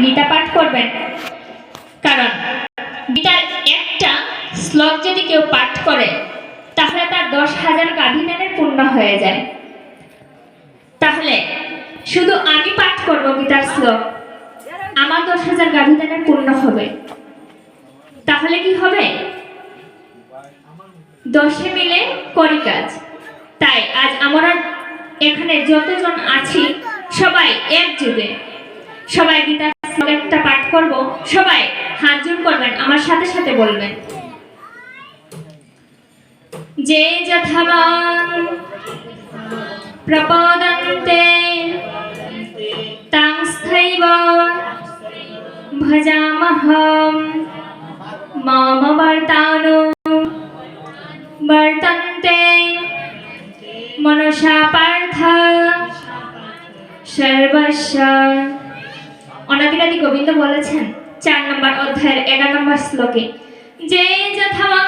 গীতা পাঠ করবেন। কারণ গীতার একটা শ্লোক যদি কেউ পাঠ করে তাহলে তার 10,000 গাভীদানের পুণ্য হয়ে যায়। তাহলে শুধু আমি পাঠ করব গীতার শ্লোক, আমার 10,000 গাভীদানের পুণ্য হবে। তাহলে কি হবে? 10 মিলে করি কাজ। তাই আজ আমরা এখানে যতজন আছি সবাই একযোগে সবাই গীতার শ্লোকটা পাঠ করব। সবাই হাত জোড় করবেন, আমার সাথে সাথে বলবেন, যে যথাবাং প্রপদন্তে তাংস্থৈব ভজামহম মম বর্তানো বর্তন্তে মনসা পার্থ সর্বস্ব। অনাদিরাদি গোবিন্দ বলেছেন 4 নম্বর অধ্যায়ের 11 নম্বর শ্লোকে, যে যথাবাং